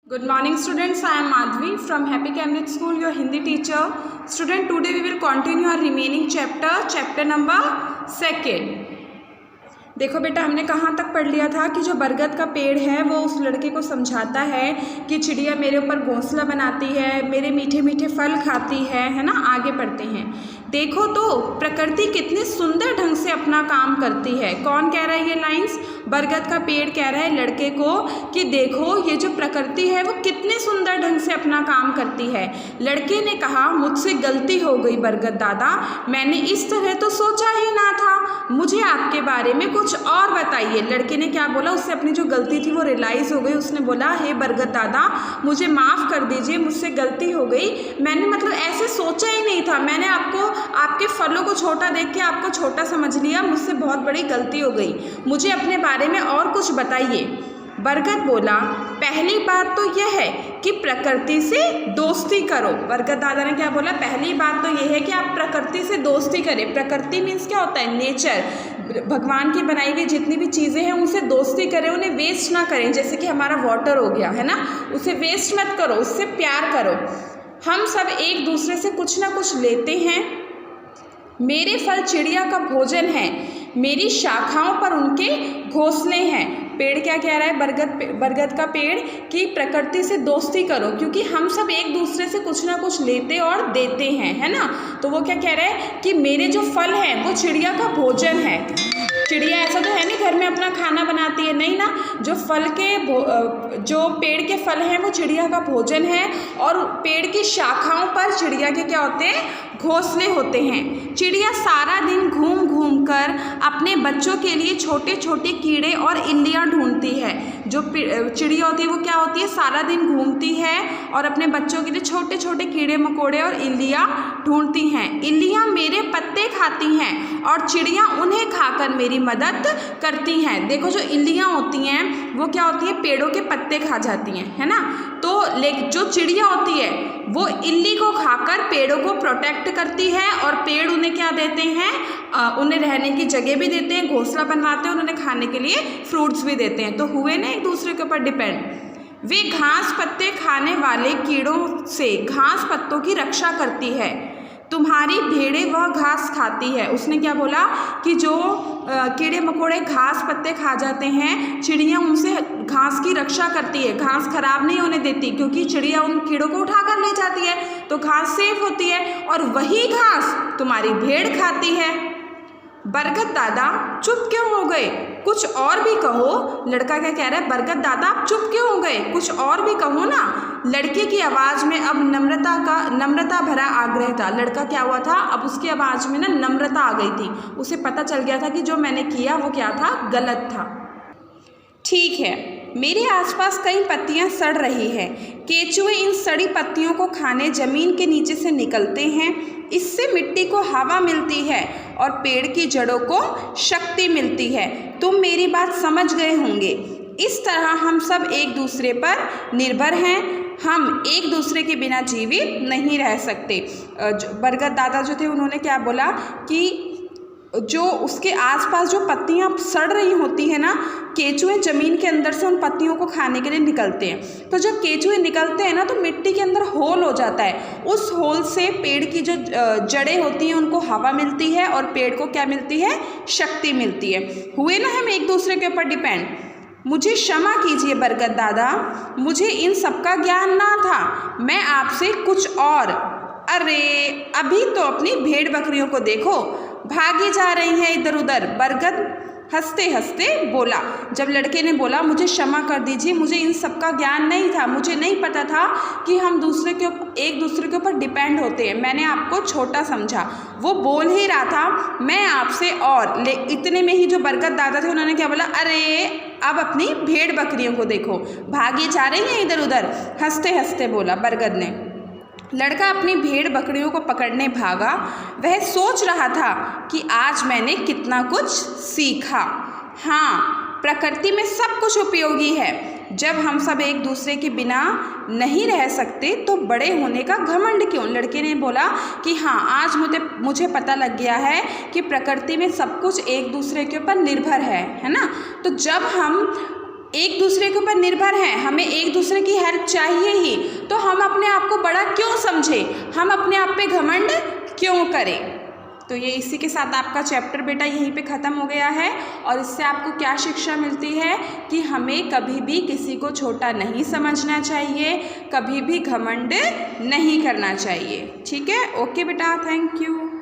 Good morning students, I am Madhvi from Happy Cambridge School, your Hindi teacher. Student, today we will continue our remaining chapter number 2. देखो बेटा, हमने कहाँ तक पढ़ लिया था कि जो बरगद का पेड़ है वो उस लड़के को समझाता है कि चिड़िया मेरे ऊपर घोंसला बनाती है, मेरे मीठे मीठे फल खाती है ना। आगे पढ़ते हैं। देखो तो प्रकृति कितनी सुंदर ढंग से अपना काम करती है। कौन कह रहा है ये लाइंस? बरगद का पेड़ कह रहा है लड़के को कि देखो ये जो प्रकृति है वो कितने सुंदर ढंग से अपना काम करती है। लड़के ने कहा, मुझसे गलती हो गई बरगद दादा, मैंने इस तरह तो सोचा ही ना था, मुझे आपके बारे में कुछ और बताइए। लड़के ने क्या बोला, उससे अपनी जो गलती थी वो रियलाइज़ हो गई। उसने बोला, हे बरगद दादा मुझे माफ़ कर दीजिए, मुझसे गलती हो गई, मैंने मतलब ऐसे सोचा ही नहीं था, मैंने आपके फलों को छोटा देख के आपको छोटा समझ लिया, मुझसे बहुत बड़ी गलती हो गई, मुझे अपने बारे में और कुछ बताइए। बरगद बोला, पहली बात तो यह है कि प्रकृति से दोस्ती करो। बरगद दादा ने क्या बोला, पहली बात तो यह है कि आप प्रकृति से दोस्ती करें। प्रकृति मीन्स क्या होता है? नेचर, भगवान की बनाई हुई जितनी भी चीज़ें हैं उनसे दोस्ती करें, उन्हें वेस्ट ना करें। जैसे कि हमारा वाटर हो गया है ना, उसे वेस्ट मत करो, उससे प्यार करो। हम सब एक दूसरे से कुछ ना कुछ लेते हैं। मेरे फल चिड़िया का भोजन है, मेरी शाखाओं पर उनके घोंसले हैं। पेड़ क्या कह रहा है, बरगद का पेड़, कि प्रकृति से दोस्ती करो, क्योंकि हम सब एक दूसरे से कुछ ना कुछ लेते और देते हैं, है ना। तो वो क्या कह रहा है कि मेरे जो फल हैं वो चिड़िया का भोजन है। चिड़िया ऐसा तो है नहीं घर में अपना खाना बनाती है, नहीं ना। जो पेड़ के फल हैं वो चिड़िया का भोजन है, और पेड़ की शाखाओं पर चिड़िया के क्या होते हैं? घोंसले होते हैं। चिड़िया सारा दिन घूम घूम कर अपने बच्चों के लिए छोटे छोटे कीड़े और इल्लियाँ ढूंढती है। जो चिड़िया होती है वो क्या होती है? सारा दिन घूमती है और अपने बच्चों के लिए छोटे छोटे कीड़े मकोड़े और इल्लियाँ ढूंढती हैं। इल्लियाँ मेरे पत्ते खाती हैं और चिड़िया उन्हें खाकर मेरी मदद करती हैं। देखो, जो इल्लियाँ होती हैं वो क्या होती है? पेड़ों के पत्ते खा जाती हैं, है ना। तो जो चिड़िया होती है वो इल्ली को खाकर पेड़ों को प्रोटेक्ट करती है, और पेड़ उन्हें क्या देते हैं? उन्हें रहने की जगह भी देते हैं, घोंसला बनवाते हैं, और उन्हें खाने के लिए फ्रूट्स भी देते हैं। तो हुए ना एक दूसरे के ऊपर डिपेंड। वे घास पत्ते खाने वाले कीड़ों से घास पत्तों की रक्षा करती है। तुम्हारी भेड़ें वह घास खाती है। उसने क्या बोला कि जो कीड़े मकोड़े घास पत्ते खा जाते हैं, चिड़िया उनसे घास की रक्षा करती है, घास खराब नहीं होने देती, क्योंकि चिड़िया उन कीड़ों को उठाकर ले जाती है तो घास सेफ होती है, और वही घास तुम्हारी भेड़ खाती है। बरगद दादा चुप क्यों हो गए? कुछ और भी कहो। लड़का क्या कह रहा है? बरगद दादा आप चुप क्यों हो गए? कुछ और भी कहो ना। लड़के की आवाज़ में अब नम्रता भरा आग्रह था। लड़का क्या हुआ था? अब उसकी आवाज़ में ना नम्रता आ गई थी। उसे पता चल गया था कि जो मैंने किया वो क्या था? गलत था। ठीक है, मेरे आसपास कई पत्तियां सड़ रही हैं। केचुए इन सड़ी पत्तियों को खाने जमीन के नीचे से निकलते हैं। इससे मिट्टी को हवा मिलती है और पेड़ की जड़ों को शक्ति मिलती है। तुम मेरी बात समझ गए होंगे। इस तरह हम सब एक दूसरे पर निर्भर हैं। हम एक दूसरे के बिना जीवित नहीं रह सकते। बरगद दादा जो थे उन्होंने क्या बोला कि जो उसके आसपास जो पत्तियां सड़ रही होती है ना, केचुए ज़मीन के अंदर से उन पत्तियों को खाने के लिए निकलते हैं। तो जब केचुए निकलते हैं ना तो मिट्टी के अंदर होल हो जाता है। उस होल से पेड़ की जो जड़ें होती हैं उनको हवा मिलती है, और पेड़ को क्या मिलती है? शक्ति मिलती है। हुए ना हम एक दूसरे के ऊपर डिपेंड। मुझे क्षमा कीजिए बरगद दादा, मुझे इन सब का ज्ञान ना था, मैं आपसे कुछ और। अरे अभी तो अपनी भेड़ बकरियों को देखो, भागी जा रही हैं इधर उधर। बरगद हंसते हंसते बोला। जब लड़के ने बोला मुझे क्षमा कर दीजिए, मुझे इन सब का ज्ञान नहीं था, मुझे नहीं पता था कि हम एक दूसरे के ऊपर डिपेंड होते हैं, मैंने आपको छोटा समझा। वो बोल ही रहा था मैं आपसे और इतने में ही जो बरगद दादा थे उन्होंने क्या बोला? अरे अब अपनी भेड़ बकरियों को देखो, भागी जा रही हैं इधर उधर। हंसते हंसते बोला बरगद ने। लड़का अपनी भेड़ बकरियों को पकड़ने भागा। वह सोच रहा था कि आज मैंने कितना कुछ सीखा। हाँ, प्रकृति में सब कुछ उपयोगी है। जब हम सब एक दूसरे के बिना नहीं रह सकते तो बड़े होने का घमंड क्यों? लड़के ने बोला कि हाँ, आज मुझे पता लग गया है कि प्रकृति में सब कुछ एक दूसरे के ऊपर निर्भर है ना। तो जब हम एक दूसरे के ऊपर निर्भर हैं, हमें एक दूसरे की हेल्प चाहिए ही, तो हम अपने आप को बड़ा क्यों समझें, हम अपने आप पे घमंड क्यों करें। तो ये इसी के साथ आपका चैप्टर बेटा यहीं पे ख़त्म हो गया है। और इससे आपको क्या शिक्षा मिलती है कि हमें कभी भी किसी को छोटा नहीं समझना चाहिए, कभी भी घमंड नहीं करना चाहिए। ठीक है, ओके बेटा, थैंक यू।